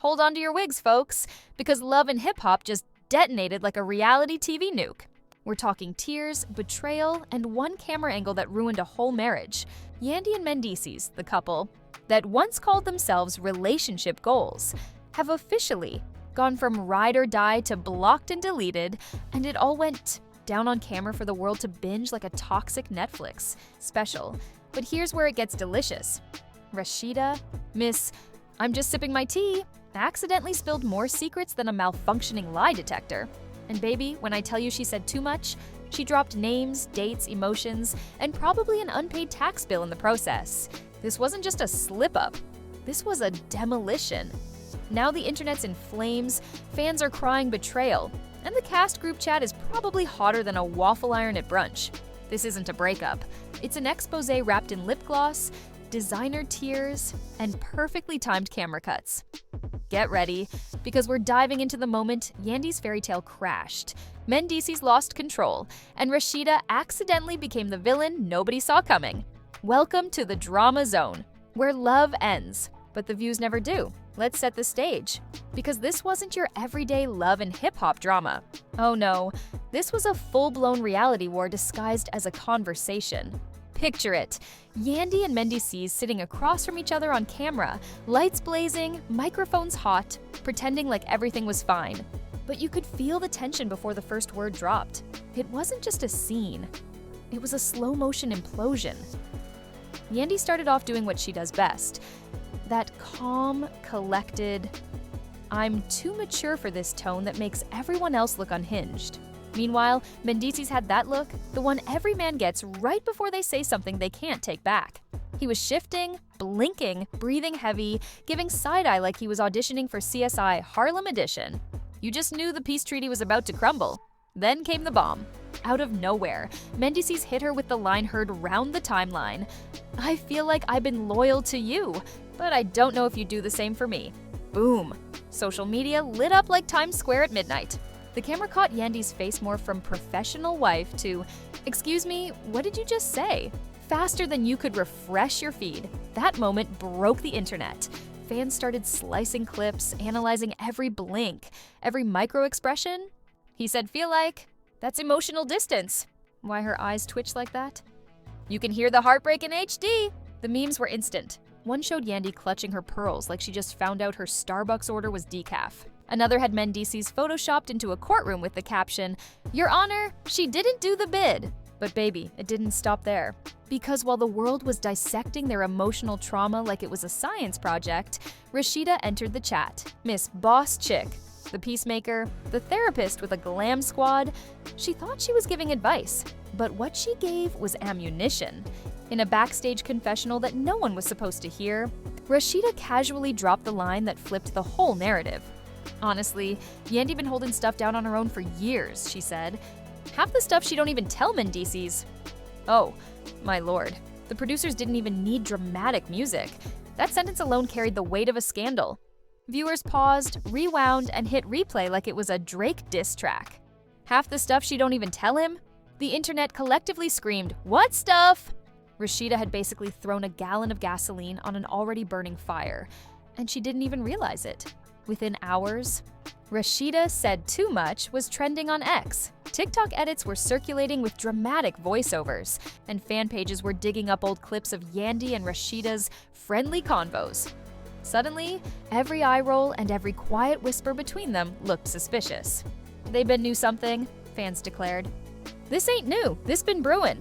Hold on to your wigs, folks, because Love and Hip Hop just detonated like a reality TV nuke. We're talking tears, betrayal, and one camera angle that ruined a whole marriage. Yandy and Mendeecees, the couple that once called themselves relationship goals, have officially gone from ride or die to blocked and deleted, and it all went down on camera for the world to binge like a toxic Netflix special. But here's where it gets delicious. Rasheeda, Miss I'm just sipping my tea, accidentally spilled more secrets than a malfunctioning lie detector. And baby, when I tell you she said too much, she dropped names, dates, emotions, and probably an unpaid tax bill in the process. This wasn't just a slip-up. This was a demolition. Now the internet's in flames, fans are crying betrayal, and the cast group chat is probably hotter than a waffle iron at brunch. This isn't a breakup. It's an expose wrapped in lip gloss, designer tears, and perfectly timed camera cuts. Get ready, because we're diving into the moment Yandy's fairy tale crashed, Mendeecees lost control, and Rasheeda accidentally became the villain nobody saw coming. Welcome to the drama zone, where love ends, but the views never do. Let's set the stage, because this wasn't your everyday love and hip-hop drama. Oh no, this was a full-blown reality war disguised as a conversation. Picture it, Yandy and Mendeecees sitting across from each other on camera, lights blazing, microphones hot, pretending like everything was fine. But you could feel the tension before the first word dropped. It wasn't just a scene, it was a slow-motion implosion. Yandy started off doing what she does best. That calm, collected, I'm too mature for this tone that makes everyone else look unhinged. Meanwhile, Mendeecees had that look, the one every man gets right before they say something they can't take back. He was shifting, blinking, breathing heavy, giving side-eye like he was auditioning for CSI Harlem Edition. You just knew the peace treaty was about to crumble. Then came the bomb. Out of nowhere, Mendeecees hit her with the line heard round the timeline. I feel like I've been loyal to you, but I don't know if you do the same for me. Boom. Social media lit up like Times Square at midnight. The camera caught Yandy's face morph from professional wife to, excuse me, what did you just say? Faster than you could refresh your feed. That moment broke the internet. Fans started slicing clips, analyzing every blink, every micro-expression. He said, feel like, that's emotional distance. Why her eyes twitch like that? You can hear the heartbreak in HD. The memes were instant. One showed Yandy clutching her pearls like she just found out her Starbucks order was decaf. Another had Mendeecees photoshopped into a courtroom with the caption, Your Honor, she didn't do the bid. But baby, it didn't stop there. Because while the world was dissecting their emotional trauma like it was a science project, Rasheeda entered the chat. Miss Boss Chick, the peacemaker, the therapist with a glam squad. She thought she was giving advice, but what she gave was ammunition. In a backstage confessional that no one was supposed to hear, Rasheeda casually dropped the line that flipped the whole narrative. Honestly, Yandy been holding stuff down on her own for years, she said. Half the stuff she don't even tell Mendeecees. Oh, my lord. The producers didn't even need dramatic music. That sentence alone carried the weight of a scandal. Viewers paused, rewound, and hit replay like it was a Drake diss track. Half the stuff she don't even tell him? The internet collectively screamed, "What stuff?" Rasheeda had basically thrown a gallon of gasoline on an already burning fire, and she didn't even realize it. Within hours, Rasheeda Said Too Much was trending on X. TikTok edits were circulating with dramatic voiceovers, and fan pages were digging up old clips of Yandy and Rasheeda's friendly convos. Suddenly, every eye roll and every quiet whisper between them looked suspicious. They been knew something, fans declared. This ain't new, this been brewing.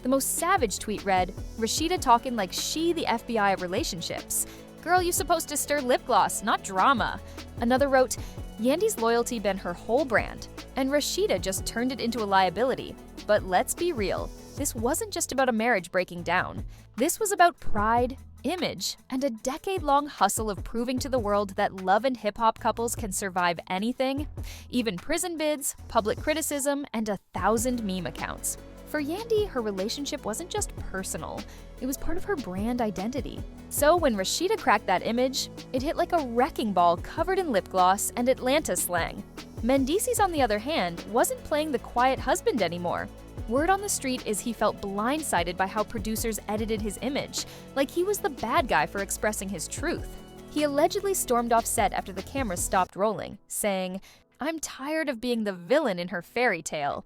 The most savage tweet read, Rasheeda talking like she the FBI of relationships. Girl, you supposed to stir lip gloss, not drama. Another wrote, Yandy's loyalty been her whole brand, and Rasheeda just turned it into a liability. But let's be real, this wasn't just about a marriage breaking down. This was about pride, image, and a decade-long hustle of proving to the world that love and hip-hop couples can survive anything, even prison bids, public criticism, and 1,000 meme accounts. For Yandy, her relationship wasn't just personal, it was part of her brand identity. So when Rasheeda cracked that image, it hit like a wrecking ball covered in lip gloss and Atlanta slang. Mendeecees, on the other hand, wasn't playing the quiet husband anymore. Word on the street is he felt blindsided by how producers edited his image, like he was the bad guy for expressing his truth. He allegedly stormed off set after the camera stopped rolling, saying, "I'm tired of being the villain in her fairy tale."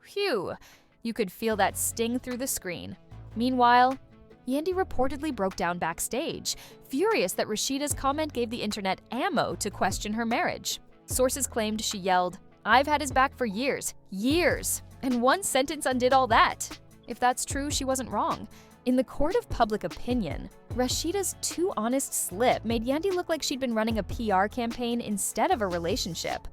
Phew, you could feel that sting through the screen. Meanwhile, Yandy reportedly broke down backstage, furious that Rasheeda's comment gave the internet ammo to question her marriage. Sources claimed she yelled, "I've had his back for years, and one sentence undid all that." If that's true, she wasn't wrong. In the court of public opinion, Rasheeda's too honest slip made Yandy look like she'd been running a PR campaign instead of a relationship.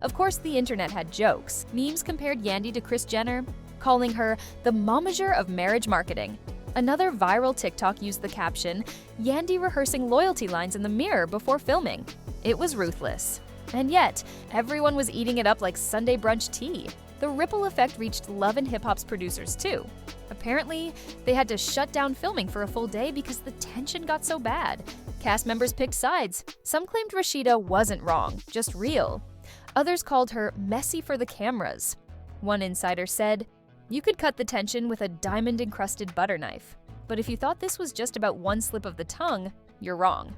Of course, the internet had jokes. Memes compared Yandy to Kris Jenner, calling her the momager of marriage marketing. Another viral TikTok used the caption, "Yandy rehearsing loyalty lines in the mirror before filming." It was ruthless. And yet, everyone was eating it up like Sunday brunch tea. The ripple effect reached Love and Hip Hop's producers too. Apparently, they had to shut down filming for a full day because the tension got so bad. Cast members picked sides. Some claimed Rasheeda wasn't wrong, just real. Others called her messy for the cameras. One insider said, "You could cut the tension with a diamond-encrusted butter knife. But if you thought this was just about one slip of the tongue, you're wrong."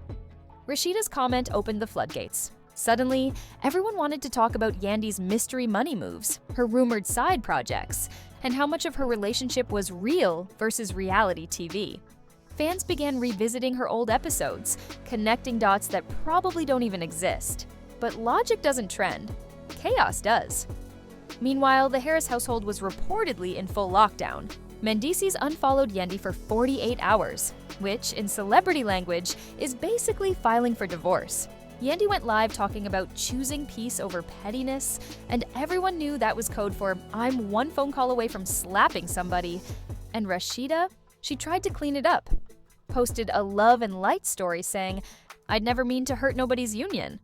Rasheeda's comment opened the floodgates. Suddenly, everyone wanted to talk about Yandy's mystery money moves, her rumored side projects, and how much of her relationship was real versus reality TV. Fans began revisiting her old episodes, connecting dots that probably don't even exist. But logic doesn't trend. Chaos does. Meanwhile, the Harris household was reportedly in full lockdown. Mendeecees unfollowed Yandy for 48 hours, which, in celebrity language, is basically filing for divorce. Yandy went live talking about choosing peace over pettiness, and everyone knew that was code for "I'm one phone call away from slapping somebody." And Rasheeda, she tried to clean it up. Posted a love and light story saying, "I'd never mean to hurt nobody's union."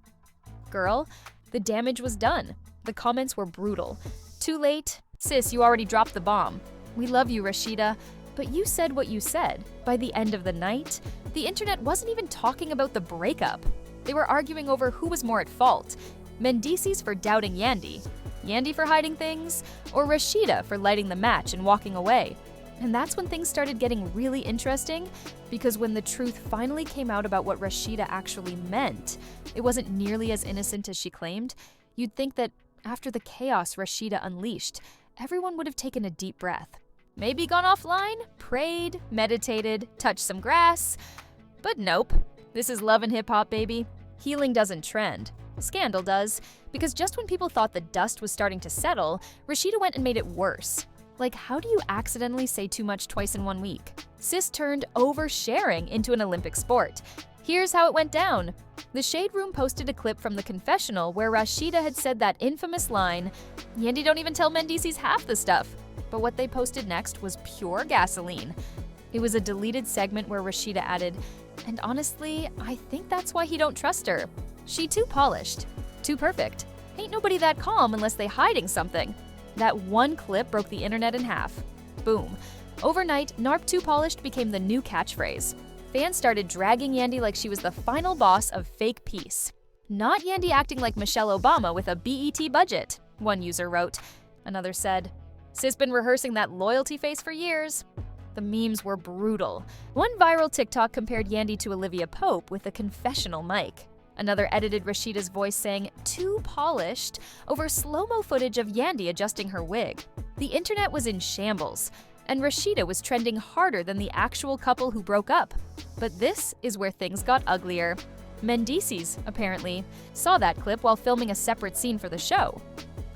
Girl, the damage was done. The comments were brutal. "Too late. Sis, you already dropped the bomb. We love you, Rasheeda, but you said what you said." By the end of the night, the internet wasn't even talking about the breakup. They were arguing over who was more at fault, Mendeecees for doubting Yandy, Yandy for hiding things, or Rasheeda for lighting the match and walking away. And that's when things started getting really interesting, because when the truth finally came out about what Rasheeda actually meant, it wasn't nearly as innocent as she claimed. You'd think that after the chaos Rasheeda unleashed, everyone would have taken a deep breath. Maybe gone offline, prayed, meditated, touched some grass. But nope. This is Love and Hip Hop, baby. Healing doesn't trend. Scandal does, because just when people thought the dust was starting to settle, Rasheeda went and made it worse. Like, how do you accidentally say too much twice in 1 week? Sis turned oversharing into an Olympic sport. Here's how it went down. The Shade Room posted a clip from the confessional where Rasheeda had said that infamous line, "Yandy don't even tell Mendeecees half the stuff." But what they posted next was pure gasoline. It was a deleted segment where Rasheeda added, "And honestly, I think that's why he don't trust her. She too polished, too perfect. Ain't nobody that calm unless they hiding something." That one clip broke the internet in half. Boom. Overnight, "Narp too polished" became the new catchphrase. Fans started dragging Yandy like she was the final boss of fake peace. "Not Yandy acting like Michelle Obama with a BET budget," one user wrote. Another said, "Sis been rehearsing that loyalty face for years." The memes were brutal. One viral TikTok compared Yandy to Olivia Pope with a confessional mic. Another edited Rasheeda's voice saying "too polished" over slow-mo footage of Yandy adjusting her wig. The internet was in shambles, and Rasheeda was trending harder than the actual couple who broke up. But this is where things got uglier. Mendeecees, apparently, saw that clip while filming a separate scene for the show.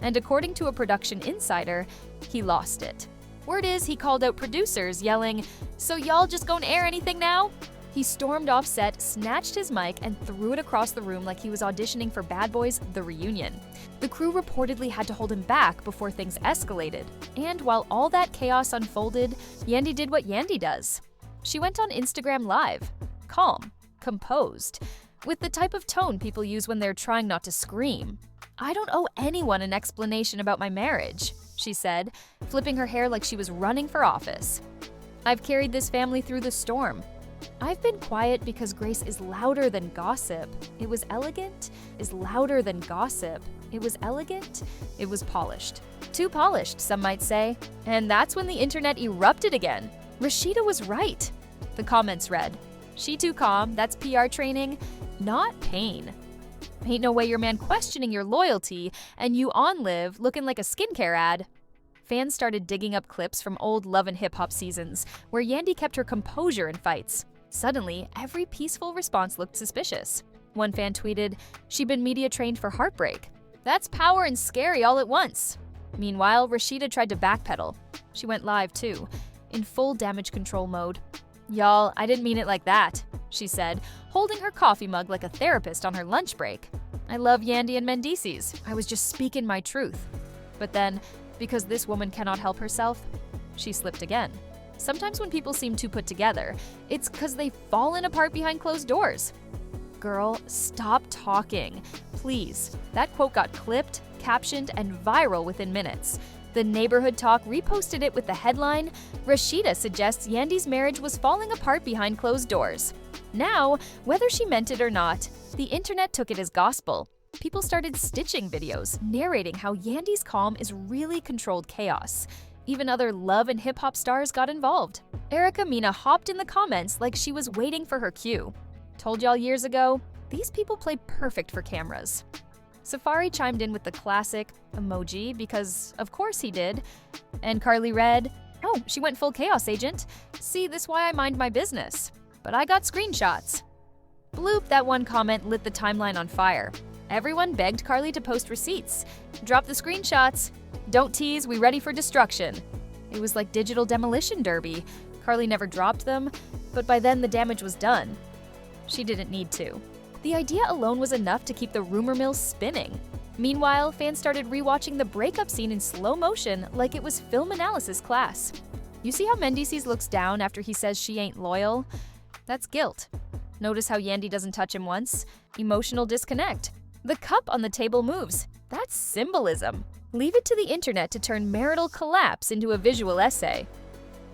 And according to a production insider, he lost it. Word is he called out producers, yelling, "So y'all just gonna air anything now?" He stormed off set, snatched his mic, and threw it across the room like he was auditioning for Bad Boys: The Reunion. The crew reportedly had to hold him back before things escalated. And while all that chaos unfolded, Yandy did what Yandy does. She went on Instagram Live, calm, composed, with the type of tone people use when they're trying not to scream. "I don't owe anyone an explanation about my marriage," she said, flipping her hair like she was running for office. "I've carried this family through the storm. I've been quiet because grace is louder than gossip. It was elegant is louder than gossip. It was elegant, it was polished. Too polished, some might say. And that's when the internet erupted again. Rasheeda was right." The comments read, She too calm, that's PR training, not pain. Ain't no way your man questioning your loyalty and you on live looking like a skincare ad. Fans started digging up clips from old Love and Hip Hop seasons where Yandy kept her composure in fights. Suddenly, every peaceful response looked suspicious. One fan tweeted, "She'd been media trained for heartbreak. That's power and scary all at once." Meanwhile, Rasheeda tried to backpedal. She went live too, in full damage control mode. "Y'all, I didn't mean it like that," she said, holding her coffee mug like a therapist on her lunch break. "I love Yandy and Mendeecees. I was just speaking my truth." But then, because this woman cannot help herself, she slipped again. Sometimes when people seem too put together, it's because they've fallen apart behind closed doors. Girl, stop talking, please. That quote got clipped, captioned, and viral within minutes. The Neighborhood Talk reposted it with the headline, "Rasheeda suggests Yandy's marriage was falling apart behind closed doors." Now, whether she meant it or not, the internet took it as gospel. People started stitching videos, narrating how Yandy's calm is really controlled chaos. Even other Love and Hip Hop stars got involved. Erica Mena hopped in the comments like she was waiting for her cue. Told y'all years ago, these people play perfect for cameras. Safari chimed in with the classic emoji because of course he did. And Carly read, "Oh, she went full chaos agent. See, this why I mind my business. But I got screenshots." Bloop, that one comment lit the timeline on fire. Everyone begged Carly to post receipts. "Drop the screenshots. Don't tease, we ready for destruction." It was like digital demolition derby. Carly never dropped them, but by then the damage was done. She didn't need to. The idea alone was enough to keep the rumor mill spinning. Meanwhile, fans started rewatching the breakup scene in slow motion like it was film analysis class. You see how Mendeecees looks down after he says she ain't loyal? That's guilt. Notice how Yandy doesn't touch him once? Emotional disconnect. The cup on the table moves. That's symbolism. Leave it to the internet to turn marital collapse into a visual essay.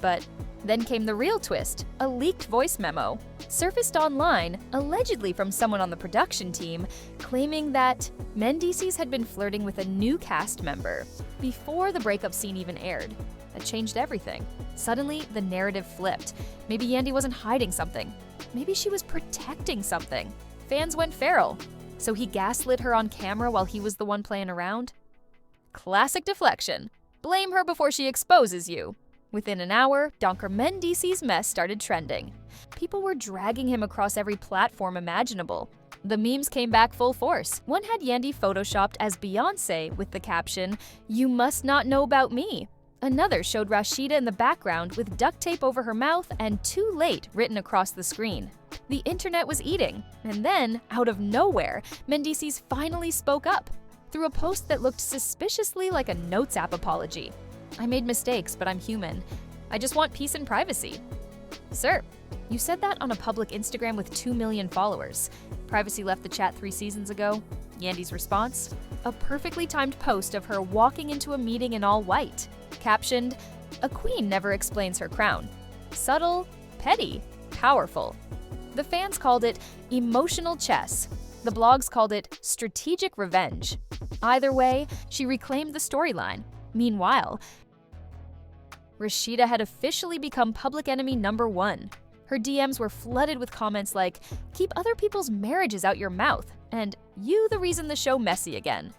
But then came the real twist, a leaked voice memo, surfaced online, allegedly from someone on the production team, claiming that Mendeecees had been flirting with a new cast member before the breakup scene even aired. That changed everything. Suddenly, the narrative flipped. Maybe Yandy wasn't hiding something. Maybe she was protecting something. Fans went feral. So he gaslit her on camera while he was the one playing around? Classic deflection. Blame her before she exposes you. Within an hour, Donker Mendeecees' mess started trending. People were dragging him across every platform imaginable. The memes came back full force. One had Yandy photoshopped as Beyoncé with the caption, "You must not know about me." Another showed Rasheeda in the background with duct tape over her mouth and "too late" written across the screen. The internet was eating. And then, out of nowhere, Mendeecees finally spoke up through a post that looked suspiciously like a Notes app apology. "I made mistakes, but I'm human. I just want peace and privacy." Sir, you said that on a public Instagram with 2 million followers. Privacy left the chat 3 seasons ago. Yandy's response? A perfectly timed post of her walking into a meeting in all white. Captioned, "A queen never explains her crown." Subtle, petty, powerful. The fans called it emotional chess. The blogs called it strategic revenge. Either way, she reclaimed the storyline. Meanwhile, Rasheeda had officially become public enemy #1. Her DMs were flooded with comments like, "Keep other people's marriages out your mouth," and "You the reason the show messy again."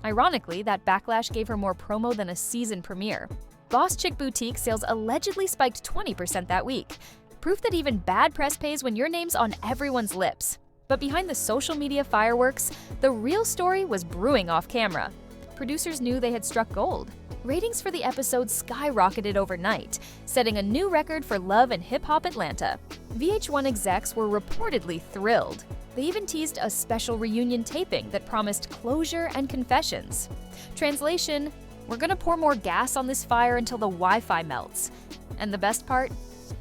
Ironically, that backlash gave her more promo than a season premiere. Boss Chick Boutique sales allegedly spiked 20% that week. Proof that even bad press pays when your name's on everyone's lips. But behind the social media fireworks, the real story was brewing off camera. Producers knew they had struck gold. Ratings for the episode skyrocketed overnight, setting a new record for Love and Hip Hop Atlanta. VH1 execs were reportedly thrilled. They even teased a special reunion taping that promised closure and confessions. Translation, "We're gonna pour more gas on this fire until the Wi-Fi melts." And the best part?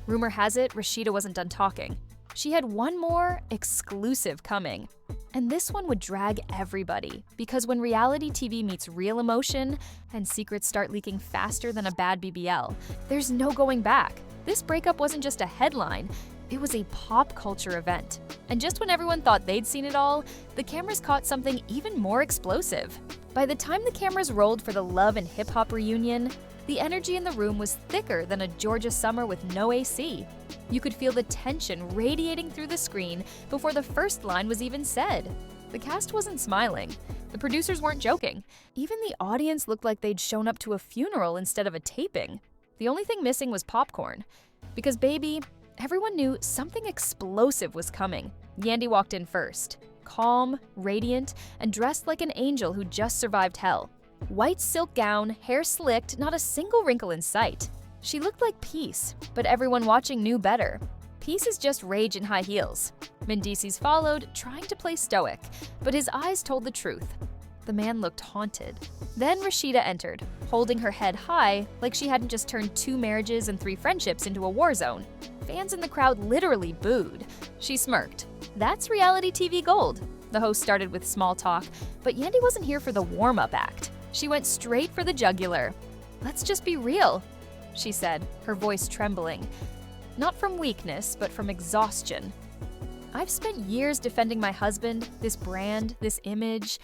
Rumor has it Rasheeda wasn't done talking. She had one more exclusive coming. And this one would drag everybody, because when reality TV meets real emotion and secrets start leaking faster than a bad BBL, there's no going back. This breakup wasn't just a headline, it was a pop culture event. And just when everyone thought they'd seen it all, the cameras caught something even more explosive. By the time the cameras rolled for the Love and Hip Hop reunion, The energy in the room was thicker than a Georgia summer with no AC. You could feel the tension radiating through the screen before the first line was even said. The cast wasn't smiling. The producers weren't joking. Even the audience looked like they'd shown up to a funeral instead of a taping. The only thing missing was popcorn. Because baby, everyone knew something explosive was coming. Yandy walked in first, calm, radiant, and dressed like an angel who just survived hell. White silk gown, hair slicked, not a single wrinkle in sight. She looked like peace, but everyone watching knew better. Peace is just rage in high heels. Mendeecees followed, trying to play stoic, but his eyes told the truth. The man looked haunted. Then Rasheeda entered, holding her head high like she hadn't just turned 2 marriages and 3 friendships into a war zone. Fans in the crowd literally booed. She smirked. That's reality TV gold. The host started with small talk, but Yandy wasn't here for the warm-up act. She went straight for the jugular. "Let's just be real," she said, her voice trembling. Not from weakness, but from exhaustion. "I've spent years defending my husband, this brand, this image,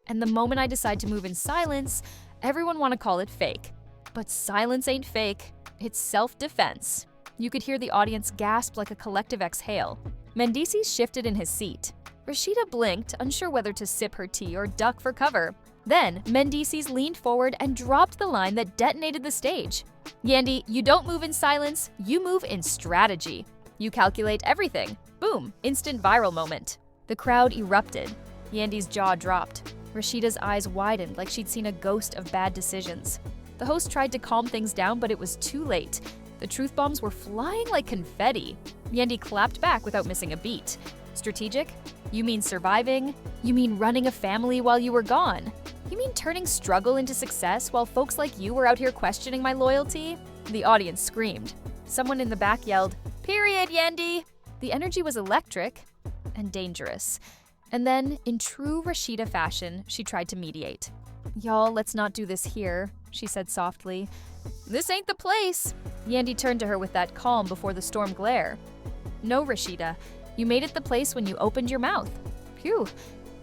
and the moment I decide to move in silence, everyone want to call it fake. But silence ain't fake, it's self-defense." You could hear the audience gasp like a collective exhale. Mendeecees shifted in his seat. Rasheeda blinked, unsure whether to sip her tea or duck for cover. Then, Mendeecees leaned forward and dropped the line that detonated the stage. "Yandy, you don't move in silence, you move in strategy. You calculate everything. Boom, instant viral moment." The crowd erupted. Yandy's jaw dropped. Rasheeda's eyes widened like she'd seen a ghost of bad decisions. The host tried to calm things down, but it was too late. The truth bombs were flying like confetti. Yandy clapped back without missing a beat. "Strategic? You mean surviving? You mean running a family while you were gone? You mean turning struggle into success while folks like you were out here questioning my loyalty?" The audience screamed. Someone in the back yelled, "Period, Yandy!" The energy was electric and dangerous. And then, in true Rasheeda fashion, she tried to mediate. "Y'all, let's not do this here," she said softly. "This ain't the place." Yandy turned to her with that calm before the storm glare. "No, Rasheeda, you made it the place when you opened your mouth." Phew.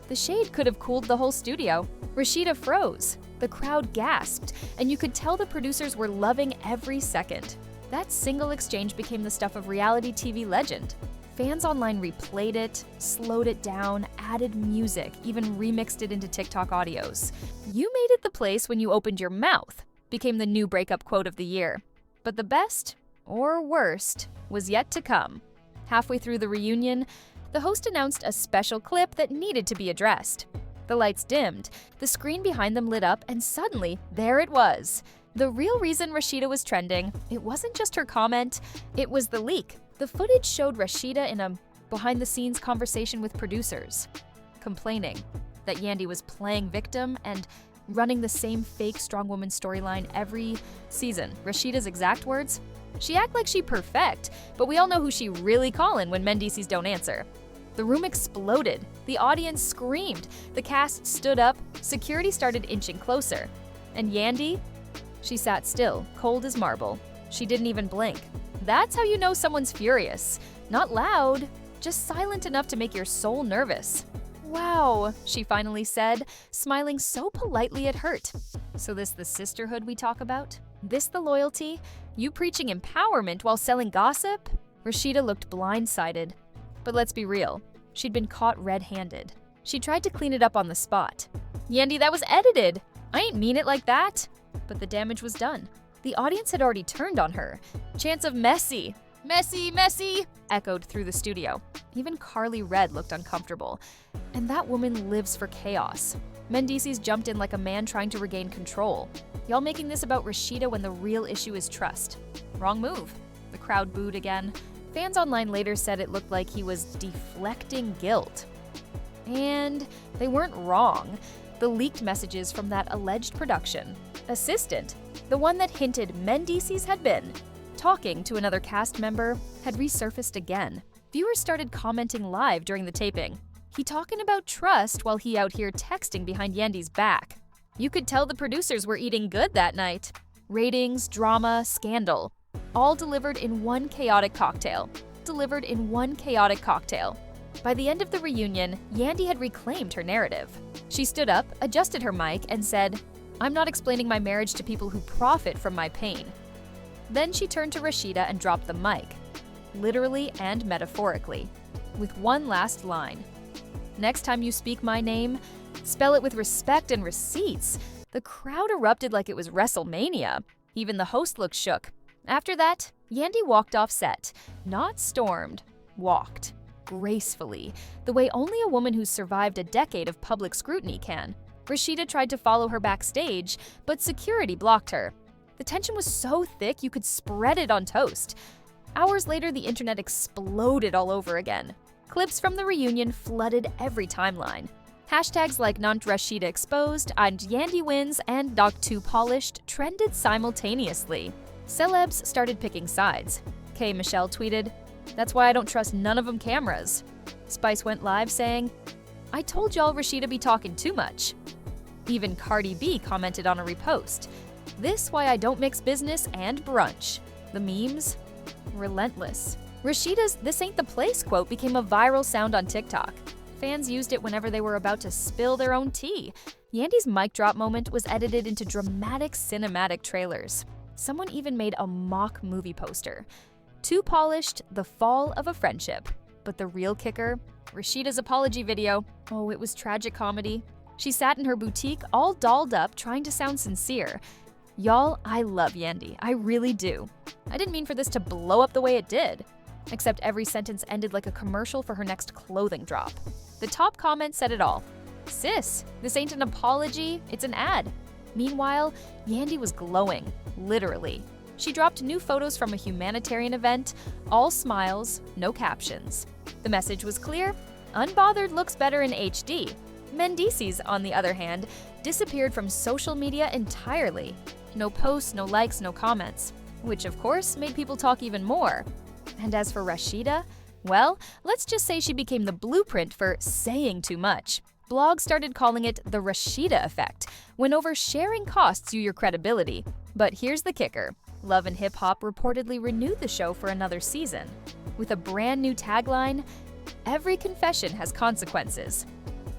The shade could have cooled the whole studio. Rasheeda froze. The crowd gasped, and you could tell the producers were loving every second. That single exchange became the stuff of reality TV legend. Fans online replayed it, slowed it down, added music, even remixed it into TikTok audios. "You made it the place when you opened your mouth" became the new breakup quote of the year. But the best, or worst, was yet to come. Halfway through the reunion, the host announced a special clip that needed to be addressed. The lights dimmed, the screen behind them lit up, and suddenly, there it was. The real reason Rasheeda was trending, it wasn't just her comment, it was the leak. The footage showed Rasheeda in a behind-the-scenes conversation with producers, complaining that Yandy was playing victim and running the same fake strong woman storyline every season. Rasheeda's exact words, "She act like she perfect, but we all know who she really callin' when Mendeecees don't answer." The room exploded. The audience screamed. The cast stood up. Security started inching closer. And Yandy? She sat still, cold as marble. She didn't even blink. That's how you know someone's furious. Not loud, just silent enough to make your soul nervous. "Wow," she finally said, smiling so politely it hurt. "So this the sisterhood we talk about? This the loyalty? You preaching empowerment while selling gossip?" Rasheeda looked blindsided. But let's be real, she'd been caught red-handed. She tried to clean it up on the spot. "Yandy, that was edited. I ain't mean it like that." But the damage was done. The audience had already turned on her. Chants of "Messy, messy, messy" echoed through the studio. Even Carly Red looked uncomfortable. And that woman lives for chaos. Mendeecees jumped in like a man trying to regain control. "Y'all making this about Rasheeda when the real issue is trust. Wrong move." The crowd booed again. Fans online later said it looked like he was deflecting guilt. And they weren't wrong. The leaked messages from that alleged production assistant, the one that hinted Mendeecees had been talking to another cast member, had resurfaced again. Viewers started commenting live during the taping. "He talking about trust while he out here texting behind Yandy's back." You could tell the producers were eating good that night. Ratings, drama, scandal, all delivered in one chaotic cocktail. By the end of the reunion, Yandy had reclaimed her narrative. She stood up, adjusted her mic, and said, I'm not explaining my marriage to people who profit from my pain. Then she turned to Rasheeda and dropped the mic, literally and metaphorically, with one last line. Next time you speak my name, spell it with respect and receipts. The crowd erupted like it was WrestleMania. Even the host looked shook. After that, Yandy walked off set. Not stormed, walked. Gracefully, the way only a woman who's survived a decade of public scrutiny can. Rasheeda tried to follow her backstage, but security blocked her. The tension was so thick you could spread it on toast. Hours later, the internet exploded all over again. Clips from the reunion flooded every timeline. Hashtags like Not Rasheeda Exposed, and Yandy Wins, and Doc 2 Polished trended simultaneously. Celebs started picking sides. K. Michelle tweeted, "That's why I don't trust none of them cameras." Spice went live saying, "I told y'all Rasheeda be talking too much." Even Cardi B commented on a repost, "This why I don't mix business and brunch." The memes? Relentless. Rasheeda's "This ain't the place" quote became a viral sound on TikTok. Fans used it whenever they were about to spill their own tea. Yandy's mic drop moment was edited into dramatic cinematic trailers. Someone even made a mock movie poster. Too Polished, The Fall of a Friendship. But the real kicker? Rasheeda's apology video. Oh, it was tragic comedy. She sat in her boutique all dolled up trying to sound sincere. Y'all, I love Yandy. I really do. I didn't mean for this to blow up the way it did. Except every sentence ended like a commercial for her next clothing drop. The top comment said it all. "Sis, this ain't an apology, it's an ad." Meanwhile, Yandy was glowing, literally. She dropped new photos from a humanitarian event, all smiles, no captions. The message was clear: unbothered looks better in HD. Mendeecees, on the other hand, disappeared from social media entirely. No posts, no likes, no comments. Which, of course, made people talk even more. And as for Rasheeda, well, let's just say she became the blueprint for saying too much. Blogs started calling it the Rasheeda effect, when oversharing costs you your credibility. But here's the kicker. Love and Hip Hop reportedly renewed the show for another season. With a brand new tagline, "Every confession has consequences."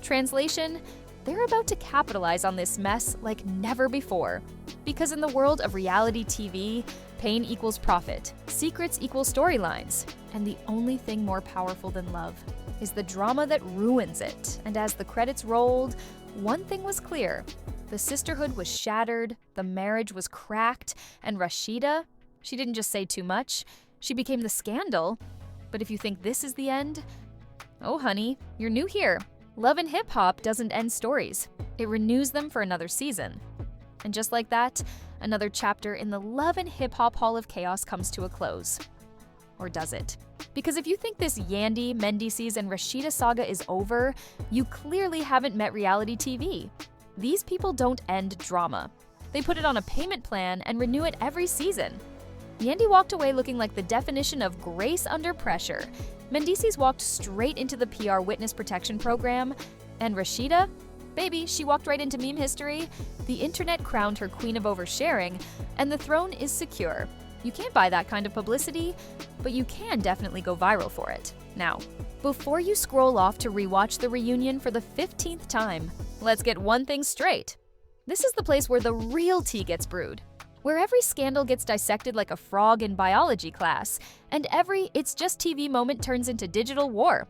Translation, they're about to capitalize on this mess like never before. Because in the world of reality TV, pain equals profit, secrets equal storylines, and the only thing more powerful than love is the drama that ruins it. And as the credits rolled, one thing was clear. The sisterhood was shattered, the marriage was cracked, and Rasheeda, she didn't just say too much, she became the scandal. But if you think this is the end, oh honey, you're new here. Love and Hip Hop doesn't end stories. It renews them for another season. And just like that, another chapter in the Love and Hip Hop Hall of Chaos comes to a close. Or does it? Because if you think this Yandy, Mendeecees, and Rasheeda saga is over, you clearly haven't met reality TV. These people don't end drama. They put it on a payment plan and renew it every season. Yandy walked away looking like the definition of grace under pressure. Mendeecees walked straight into the PR witness protection program. And Rasheeda? Baby, she walked right into meme history. The internet crowned her queen of oversharing, and the throne is secure. You can't buy that kind of publicity, but you can definitely go viral for it. Now, before you scroll off to rewatch the reunion for the 15th time, let's get one thing straight. This is the place where the real tea gets brewed, where every scandal gets dissected like a frog in biology class, and every "it's just TV" moment turns into digital war.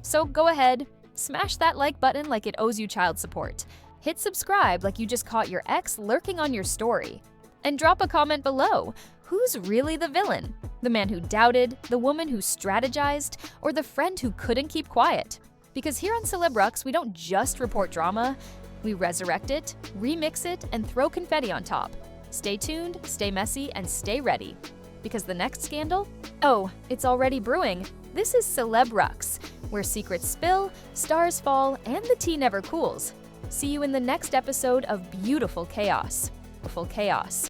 So go ahead, smash that like button like it owes you child support. Hit subscribe like you just caught your ex lurking on your story. And drop a comment below. Who's really the villain? The man who doubted, the woman who strategized, or the friend who couldn't keep quiet? Because here on Celebrux, we don't just report drama, we resurrect it, remix it, and throw confetti on top. Stay tuned, stay messy, and stay ready. Because the next scandal? Oh, it's already brewing. This is Celebrux, where secrets spill, stars fall, and the tea never cools. See you in the next episode of Beautiful Chaos. Beautiful Chaos.